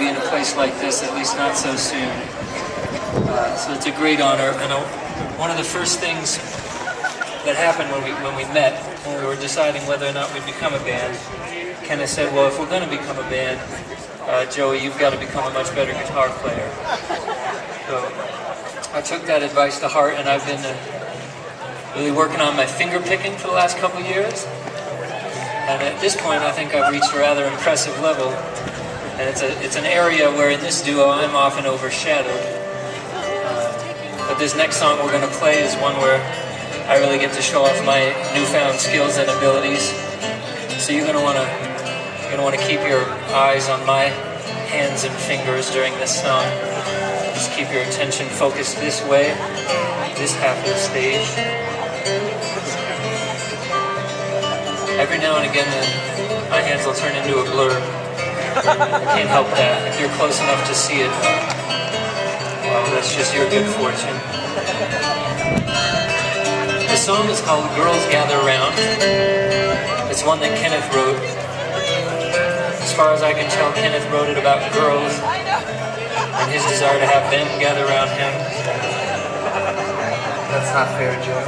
be in a place like this, at least not so soon. So it's a great honor. And one of the first things that happened when we met, when we were deciding whether or not we'd become a band, Kenneth said, well, if we're going to become a band, Joey, you've got to become a much better guitar player. So I took that advice to heart, and I've been really working on my finger picking for the last couple of years. And at this point, I think I've reached a rather impressive level. And it's an area where in this duo I'm often overshadowed. But this next song we're going to play is one where I really get to show off my newfound skills and abilities. So you're going to want to keep your eyes on my hands and fingers during this song. Just keep your attention focused this way, this half of the stage. Every now and again, my hands will turn into a blur. I can't help that. If you're close enough to see it, well, that's just your good fortune. The song is called Girls Gather Round. It's one that Kenneth wrote. As far as I can tell, Kenneth wrote it about girls and his desire to have them gather around him. That's not fair, Joe.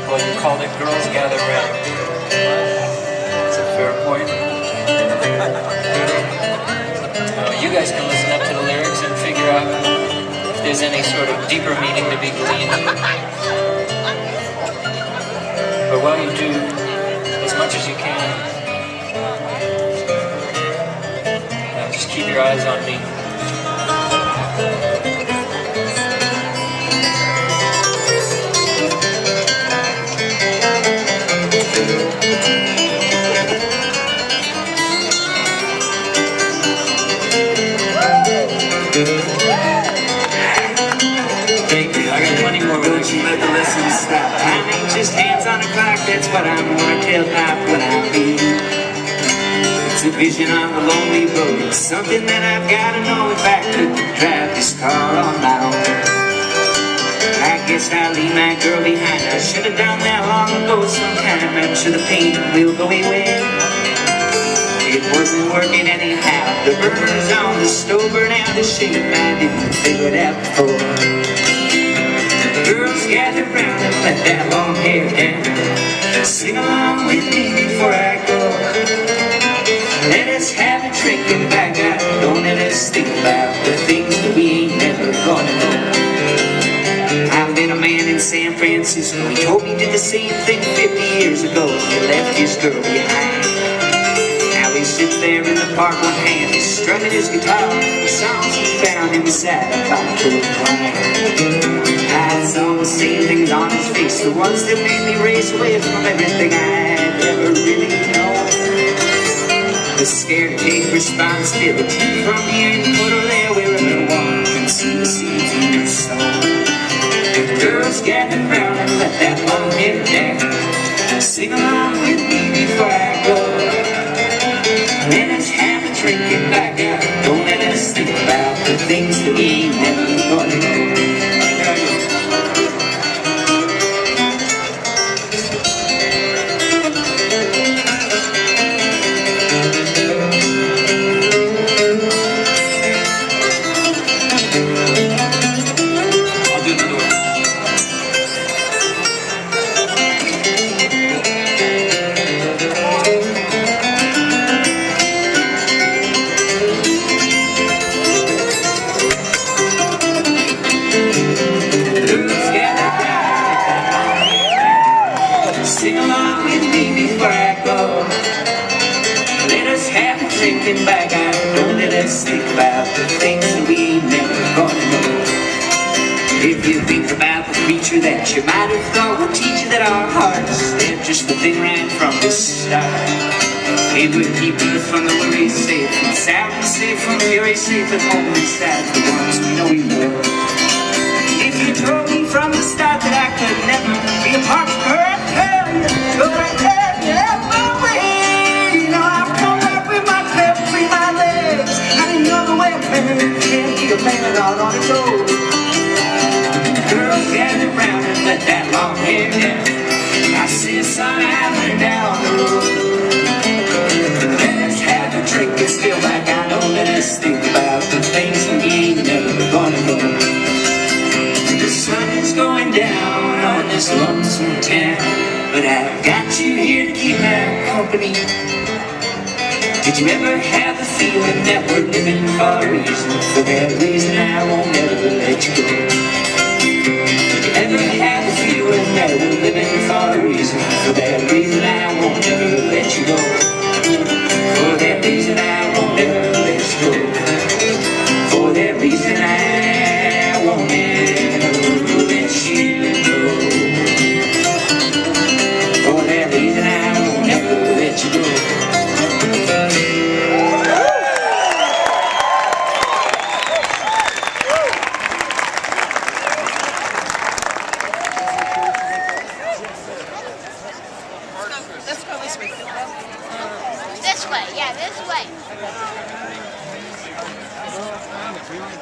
Well, you called it Girls Gather Round. That's a fair point. You guys can listen up to the lyrics and figure out if there's any sort of deeper meaning to be gleaned. But while you do, as much as you can, just keep your eyes on me. Let the lessons stop. Time ain't just hands on a clock. That's what I'm gonna tell Pop when I leave. It's a vision on the lonely road. It's something that I've gotta know if I could drive this car on my own. I guess I'll leave my girl behind. I should have done that long ago sometime. I'm sure the pain will go away. It wasn't working anyhow. The burners on the stove burn out the shape. I didn't figure it out before. Girls gather round and let that long hair down. Sing along with me before I go. Let us have a drink and back out. Don't let us think about the things that we ain't never gonna know. I met a man in San Francisco. He told me he did the same thing 50 years ago. He left his girl behind. Now he sits there in the park one hand, he's strumming his guitar. The songs he found inside a bottle of wine. I saw the same things on his face, the ones that made me race away from everything I'd ever really known. The scared to take responsibility from here and put her there wherever one can see the seeds in her soul. The girls gather round and let that long hair down. Sing along with me before I go. Let us have a drink and back out. Don't let us think about the things that we ain't never gonna know. Sing along with me before I go. Let us have a drink and back out. Don't let us think about the things that we ain't never gonna know. If you think about the creature that you might have thought would teach you that our hearts, they're just the thing right from the start. It would keep us from the worries safe and sound and safe from the fury safe at home inside the ones we know we love. If you told me from the start that I could never be apart from her, I'd tell you, but I tell you every way. You know I've come back with my tail between my legs. I didn't know the way a man can't be a man out on his own. Girls gather round and let that long hair down. I see a sun out and down the road. Let us have a drink and still back. I know that just think about the things we ain't never gonna know. The sun is going down on this lonesome town, but I've got you here to keep my company. Did you ever have the feeling that we're living for a reason? For that